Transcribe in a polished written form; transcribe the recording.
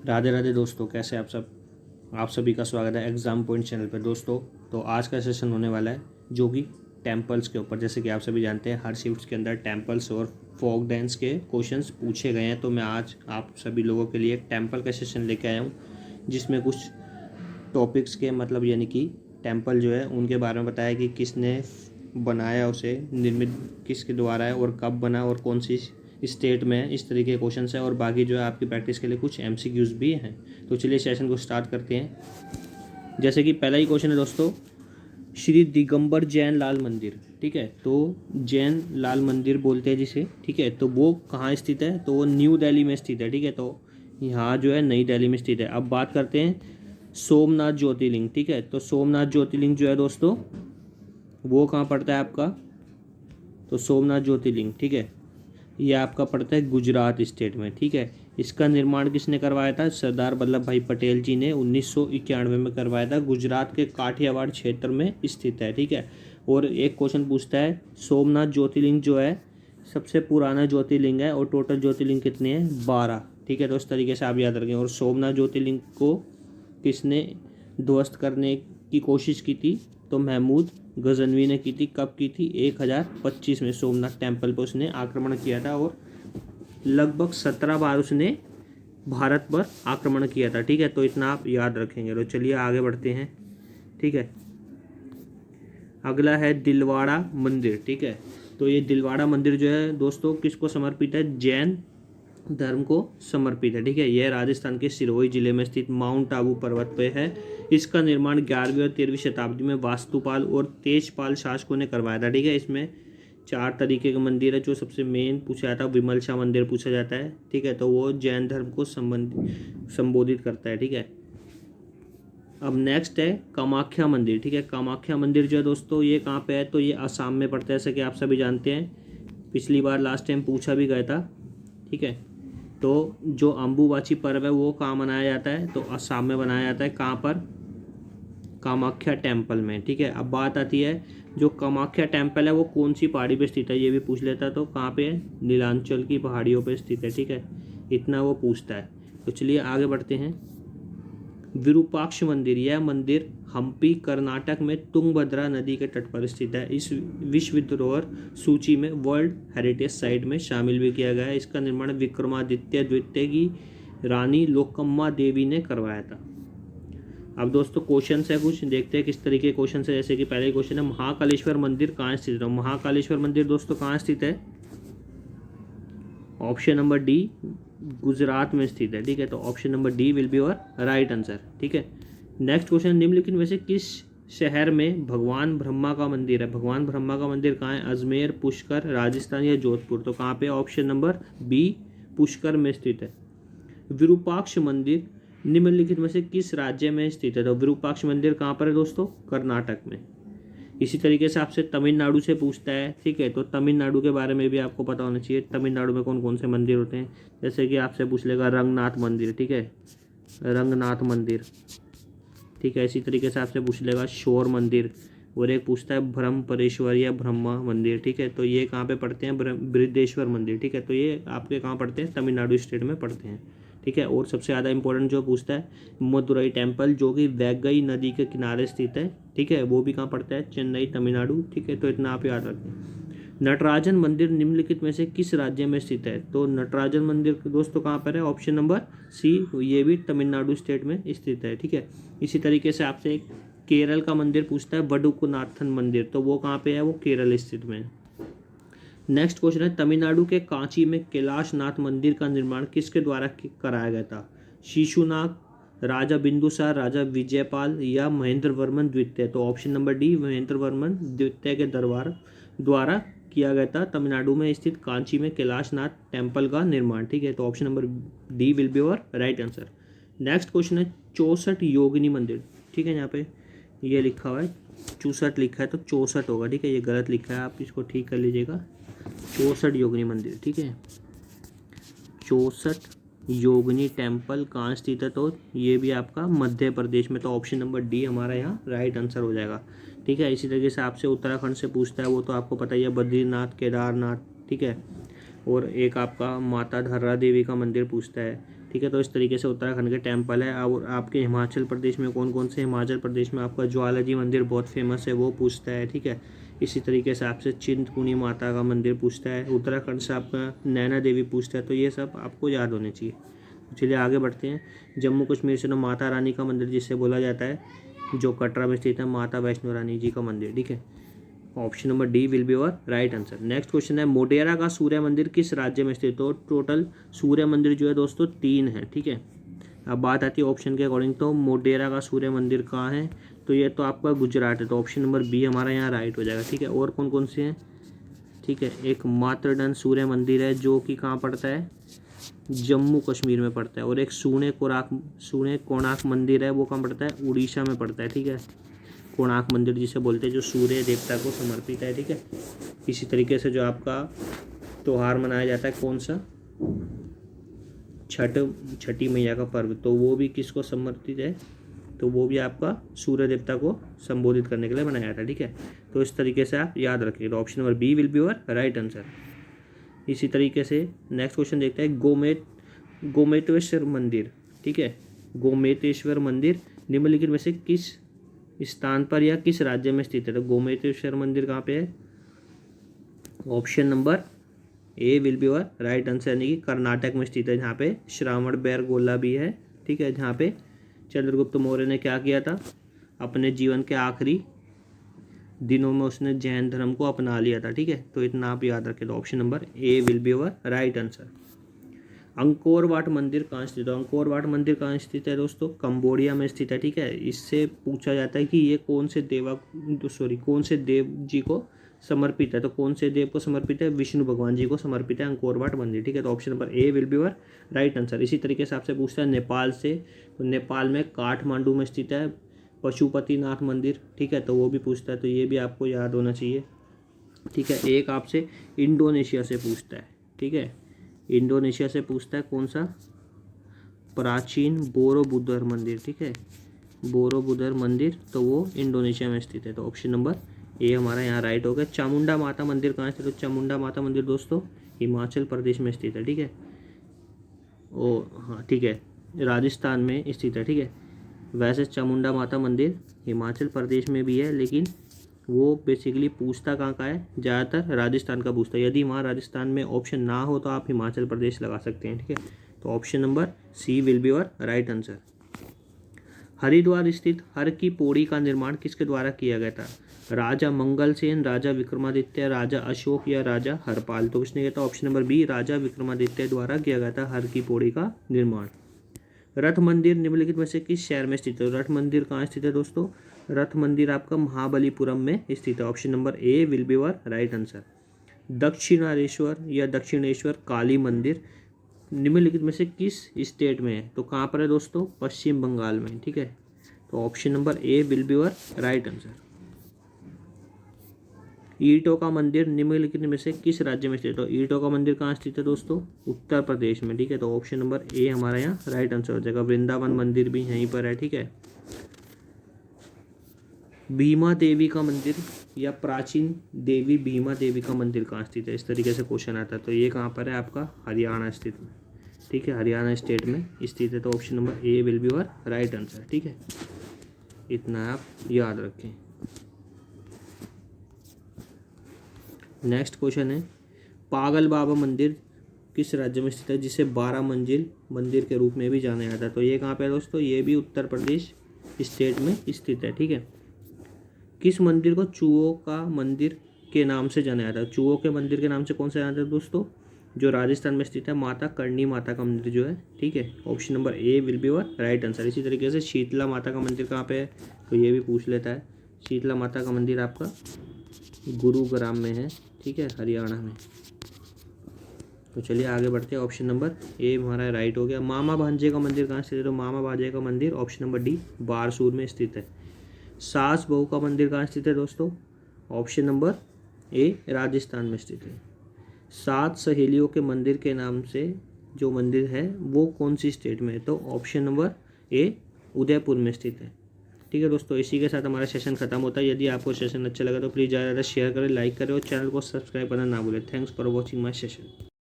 राधे राधे दोस्तों, कैसे आप सभी का स्वागत है एग्ज़ाम पॉइंट चैनल पर। दोस्तों तो आज का सेशन होने वाला है जो कि टेम्पल्स के ऊपर। जैसे कि आप सभी जानते हैं हर शिफ्ट के अंदर टेम्पल्स और फोक डांस के क्वेश्चंस पूछे गए हैं। तो मैं आज आप सभी लोगों के लिए एक टेम्पल का सेशन लेके आया हूँ जिसमें कुछ टॉपिक्स के मतलब यानी कि टेम्पल जो है उनके बारे में बताया कि किसने बनाया, उसे निर्मित किसके द्वारा है और कब बना और कौन सी स्टेट में है। इस तरीके के क्वेश्चन है और बाकी जो है आपकी प्रैक्टिस के लिए कुछ एमसीक्यूज भी हैं। तो चलिए सेशन को स्टार्ट करते हैं। जैसे कि पहला ही क्वेश्चन है दोस्तों, श्री दिगंबर जैन लाल मंदिर, ठीक है, तो जैन लाल मंदिर बोलते हैं जिसे, ठीक है, तो वो कहाँ स्थित है? तो वो न्यू दिल्ली में स्थित है, ठीक है, तो यहाँ जो है नई दिल्ली में स्थित है। अब बात करते हैं सोमनाथ ज्योतिर्लिंग, ठीक है, तो सोमनाथ ज्योतिर्लिंग जो है दोस्तों वो कहाँ पड़ता है आपका? तो सोमनाथ ज्योतिर्लिंग, ठीक है, ये आपका पड़ता है गुजरात स्टेट में, ठीक है। इसका निर्माण किसने करवाया था? सरदार वल्लभ भाई पटेल जी ने 1991 में करवाया था। गुजरात के काठियावाड़ क्षेत्र में स्थित है, ठीक है। और एक क्वेश्चन पूछता है सोमनाथ ज्योतिर्लिंग जो है सबसे पुराना ज्योतिर्लिंग है और टोटल ज्योतिर्लिंग कितने हैं? 12, ठीक है। तो इस तरीके से आप याद रखें। और सोमनाथ ज्योतिर्लिंग को किसने ध्वस्त करने की कोशिश की थी? तो महमूद गजनवी ने की थी। कब की थी? 1025 में सोमनाथ टेम्पल पर उसने आक्रमण किया था और लगभग 17 बार उसने भारत पर आक्रमण किया था, ठीक है। तो इतना आप याद रखेंगे। तो चलिए आगे बढ़ते हैं, ठीक है। अगला है दिलवाड़ा मंदिर, ठीक है। तो ये दिलवाड़ा मंदिर जो है दोस्तों किसको समर्पित है? जैन धर्म को समर्पित है, ठीक है। यह राजस्थान के सिरोही जिले में स्थित माउंट आबू पर्वत पे है। इसका निर्माण 11वीं और 13वीं शताब्दी में वास्तुपाल और तेजपाल शासकों ने करवाया था, ठीक है। इसमें 4 तरीके के मंदिर है। जो सबसे मेन पूछा जाता है विमलशा मंदिर पूछा जाता है, ठीक है, तो वो जैन धर्म को संबोधित करता है, ठीक है। अब नेक्स्ट है कामाख्या मंदिर, ठीक है। कामाख्या मंदिर जो है दोस्तों ये कहाँ पे है? तो ये असम में पड़ता है, जैसे कि आप सभी जानते हैं। पिछली बार लास्ट टाइम पूछा भी गया था, ठीक है। तो जो अम्बुबाची पर्व है वो कहाँ मनाया जाता है? तो असम में मनाया जाता है। कहाँ पर? कामाख्या टेम्पल में, ठीक है। अब बात आती है जो कामाख्या टेम्पल है वो कौन सी पहाड़ी पे स्थित है, ये भी पूछ लेता है। तो कहाँ पे है? नीलांचल की पहाड़ियों पे स्थित है, ठीक है। इतना वो पूछता है। तो चलिए आगे बढ़ते हैं। विरूपाक्ष मंदिर, यह मंदिर हम्पी कर्नाटक में तुंगभद्रा नदी के तट पर स्थित है। इस विश्व धरोहर सूची में वर्ल्ड हेरिटेज साइट में शामिल भी किया गया है। इसका निर्माण विक्रमादित्य द्वितीय की रानी लोकम्मा देवी ने करवाया था। अब दोस्तों क्वेश्चन है कुछ, देखते हैं किस तरीके के क्वेश्चन है। जैसे कि पहले क्वेश्चन है महाकालेश्वर मंदिर कहाँ स्थित है? महाकालेश्वर मंदिर दोस्तों कहाँ स्थित है? ऑप्शन नंबर डी, गुजरात में स्थित है, ठीक है। तो option number D will be your right answer, ठीक है। नेक्स्ट क्वेश्चन, निम्नलिखित में से किस शहर में भगवान ब्रह्मा का मंदिर है? भगवान ब्रह्मा का मंदिर कहाँ है? अजमेर, पुष्कर, राजस्थान या जोधपुर? तो कहाँ पे? ऑप्शन नंबर बी, पुष्कर में स्थित है। विरूपाक्ष मंदिर निम्नलिखित में से किस राज्य में स्थित है? तो विरूपाक्ष मंदिर कहाँ पर है दोस्तों? कर्नाटक में। इसी तरीके से आपसे तमिलनाडु से पूछता है, ठीक है, तो तमिलनाडु के बारे में भी आपको पता होना चाहिए। तमिलनाडु में कौन कौन से मंदिर होते हैं? जैसे कि आपसे पूछ लेगा रंगनाथ मंदिर, ठीक है, रंगनाथ मंदिर, ठीक है। इसी तरीके से आपसे पूछ लेगा शोर मंदिर, और एक पूछता है ब्रह्मपरेश्वर या ब्रह्मा मंदिर, ठीक है। तो ये कहाँ पे पढ़ते हैं? बृहदेश्वर मंदिर, ठीक है। तो ये आपके कहाँ पढ़ते हैं? तमिलनाडु स्टेट में पढ़ते हैं, ठीक है। और सबसे ज़्यादा इंपॉर्टेंट जो पूछता है मदुरई टेम्पल जो कि वैगई नदी के किनारे स्थित है, ठीक है, वो भी कहाँ पड़ता है? चेन्नई, तमिलनाडु, ठीक है। तो इतना आप याद रखें। नटराजन मंदिर निम्नलिखित में से किस राज्य में स्थित है? तो नटराजन मंदिर दोस्तों कहाँ पर है? ऑप्शन नंबर सी, ये भी तमिलनाडु स्टेट में स्थित है, ठीक है। इसी तरीके से आपसे एक केरल का मंदिर पूछता है वडुकुनाथन मंदिर, तो वो कहाँ पे है? वो केरल स्थित में। नेक्स्ट क्वेश्चन है तमिलनाडु के कांची में कैलाशनाथ मंदिर का निर्माण किसके द्वारा कराया गया था? शिशुनाग, राजा बिंदुसार, राजा विजयपाल या महेंद्र वर्मन द्वितीय? तो option number D, Mahendra Varman द्वितीय के दरबार द्वारा किया गया था तमिलनाडु में स्थित कांची में कैलाशनाथ टेम्पल का निर्माण, ठीक है। तो option number D will be your right answer. Next question है 64 योगिनी मंदिर, ठीक है। यहाँ पे ये लिखा हुआ है 64 लिखा है तो 64 होगा, ठीक है, ये गलत लिखा है, आप इसको ठीक कर लीजिएगा। 64 योगिनी मंदिर, ठीक है। 64 योगिनी टेम्पल कहाँ स्थित है? तो ये भी आपका मध्य प्रदेश में। तो ऑप्शन नंबर डी हमारा यहाँ राइट आंसर हो जाएगा, ठीक है। इसी तरीके से आपसे उत्तराखंड से पूछता है, वो तो आपको पता ही है, बद्रीनाथ, केदारनाथ, ठीक है। और एक आपका माता धर्रा देवी का मंदिर पूछता है, ठीक है। तो इस तरीके से उत्तराखंड के टेम्पल है। और आपके हिमाचल प्रदेश में कौन कौन से, हिमाचल प्रदेश में आपका ज्वालाजी मंदिर बहुत फेमस है, वो पूछता है, ठीक है। इसी तरीके से आपसे चिंतपूर्णी माता का मंदिर पूछता है। उत्तराखंड से आपका नैना देवी पूछता है। तो ये सब आपको याद होने चाहिए। चलिए आगे बढ़ते हैं। जम्मू कश्मीर से तो माता रानी का मंदिर जिसे बोला जाता है, जो कटरा में स्थित है, माता वैष्णो रानी जी का मंदिर, ठीक है। Option number D will be our right answer. Next question है, मोटेरा का सूर्य मंदिर किस राज्य में स्थित? तो टोटल सूर्य मंदिर जो है दोस्तों 3 है, ठीक है। अब बात आती है ऑप्शन के अकॉर्डिंग, तो मोटेरा का सूर्य मंदिर कहाँ है? तो ये तो आपका गुजरात है, तो ऑप्शन नंबर बी हमारा यहाँ राइट हो जाएगा, ठीक है। और कौन कौन से हैं? ठीक है, एक मातृडन सूर्य मंदिर है जो कि कहाँ पड़ता है? जम्मू कश्मीर में पड़ता है। और एक सूने कोणार्क मंदिर है, वो कहाँ पड़ता है? उड़ीसा में पड़ता है, ठीक है। कोणार्क मंदिर जिसे बोलते हैं, जो सूर्य देवता को समर्पित है, ठीक है। इसी तरीके से जो आपका त्यौहार मनाया जाता है, कौन सा? छठी मैया का पर्व, तो वो भी किसको समर्पित है? तो वो भी आपका सूर्य देवता को संबोधित करने के लिए बनाया जाता है, ठीक है। तो इस तरीके से आप याद रखिए। तो option number B will be your right answer. इसी तरीके से नेक्स्ट क्वेश्चन देखते हैं, गोमेतेश्वर मंदिर, ठीक है। गोमेतेश्वर मंदिर निम्नलिखित में से किस स्थान पर या किस राज्य में स्थित है? तो गोमेतेश्वर मंदिर कहाँ पे है? Option number A will be your right answer, यानी कि कर्नाटक में स्थित है, जहाँ पे श्रावण बेरगोला भी है, ठीक है। जहाँ पे चंद्रगुप्त मौर्य ने क्या किया था? अपने जीवन के आखिरी दिनों में उसने जैन धर्म को अपना लिया था, ठीक है। तो इतना आप याद रखें। तो option number A will be your right answer. Angkor Wat मंदिर कहाँ स्थित है? अंकोर वाट मंदिर कहाँ स्थित है दोस्तों? कंबोडिया में स्थित है, ठीक है। इससे पूछा जाता है कि ये कौन से देव जी को समर्पित है? तो कौन से देव को समर्पित है? विष्णु भगवान जी को समर्पित है अंकोर वाट मंदिर, ठीक है। तो option number A will be your right answer. इसी तरीके से आपसे पूछता है नेपाल से, तो नेपाल में काठमांडू में स्थित है पशुपतिनाथ मंदिर, ठीक है। तो वो भी पूछता है, तो ये भी आपको याद होना चाहिए, ठीक है। एक आपसे इंडोनेशिया से पूछता है, ठीक है। इंडोनेशिया से पूछता है कौन सा? प्राचीन बोरोबुदर मंदिर, ठीक है। बोरोबुदर मंदिर, तो वो इंडोनेशिया में स्थित है। तो ऑप्शन नंबर ए हमारा यहाँ राइट हो गया। चामुंडा माता मंदिर कहाँ स्थित है? तो चामुंडा माता मंदिर दोस्तों हिमाचल प्रदेश में स्थित है, ठीक है। ओ हाँ, ठीक है, राजस्थान में स्थित है, ठीक है। वैसे चामुंडा माता मंदिर हिमाचल प्रदेश में भी है, लेकिन वो बेसिकली पूछता कहाँ का है? ज़्यादातर राजस्थान का पूछता है। यदि वहाँ राजस्थान में ऑप्शन ना हो तो आप हिमाचल प्रदेश लगा सकते हैं, ठीक है। तो option number C will be your right answer. Haridwar स्थित हर की पौड़ी का निर्माण किसके द्वारा किया गया था? राजा मंगलसेन, राजा विक्रमादित्य, राजा अशोक या राजा हरपाल? तो किसने किया था? ऑप्शन नंबर बी राजा विक्रमादित्य द्वारा किया गया था हर की पौड़ी का निर्माण। रथ मंदिर निम्नलिखित में से किस शहर में स्थित है? रथ मंदिर कहाँ स्थित है दोस्तों? रथ मंदिर आपका महाबलीपुरम में स्थित है। Option number A will be your right answer. Dakshineswar Kali मंदिर निम्नलिखित में से किस स्टेट में है? तो कहाँ पर है दोस्तों? पश्चिम बंगाल में, ठीक है। तो option number A will be your right answer. ईंटों का मंदिर निम्नलिखित में से किस राज्य में स्थित है? तो ईंटों का मंदिर कहाँ स्थित है दोस्तों? उत्तर प्रदेश में, ठीक है। तो ऑप्शन नंबर ए हमारा यहाँ राइट आंसर हो जाएगा। वृंदावन मंदिर भी यहीं पर है, ठीक है। भीमा देवी का मंदिर या प्राचीन देवी भीमा देवी का मंदिर कहाँ स्थित है? इस तरीके से क्वेश्चन आता है। तो ये कहाँ पर है? आपका हरियाणा स्थित में, ठीक है। हरियाणा स्टेट में स्थित है। तो option number A will be your right answer, ठीक है। इतना आप याद रखें। नेक्स्ट क्वेश्चन है, पागल बाबा मंदिर किस राज्य में स्थित है, जिसे 12 मंजिल मंदिर के रूप में भी जाना जाता है? तो ये कहाँ पे है दोस्तों? ये भी उत्तर प्रदेश स्टेट में स्थित है, ठीक है। किस मंदिर को चूहों का मंदिर के नाम से जाना जाता है? चूहों के मंदिर के नाम से कौन सा जाना जाता है दोस्तों? जो राजस्थान में स्थित है माता करणी माता का मंदिर जो है, ठीक है। Option number A will be your right answer. इसी तरीके से शीतला माता का मंदिर कहाँ पे है? तो ये भी पूछ लेता है। शीतला माता का मंदिर आपका गुरुग्राम में है, ठीक है, हरियाणा में। तो चलिए आगे बढ़ते हैं। ऑप्शन नंबर ए हमारा राइट हो गया। मामा भांजे का मंदिर कहाँ स्थित है? तो मामा भांजे का मंदिर ऑप्शन नंबर डी बारसूर में स्थित है। सास बहू का मंदिर कहाँ स्थित है दोस्तों? ऑप्शन नंबर ए राजस्थान में स्थित है। 7 सहेलियों के मंदिर के नाम से जो मंदिर है वो कौन सी स्टेट में है? तो ऑप्शन नंबर ए उदयपुर में स्थित है, ठीक है दोस्तों। इसी के साथ हमारा सेशन खत्म होता है। यदि आपको सेशन अच्छा लगा तो प्लीज़ ज़्यादा से ज़्यादा शेयर करें, लाइक करें और चैनल को सब्सक्राइब करना ना भूलें। Thanks for watching my session.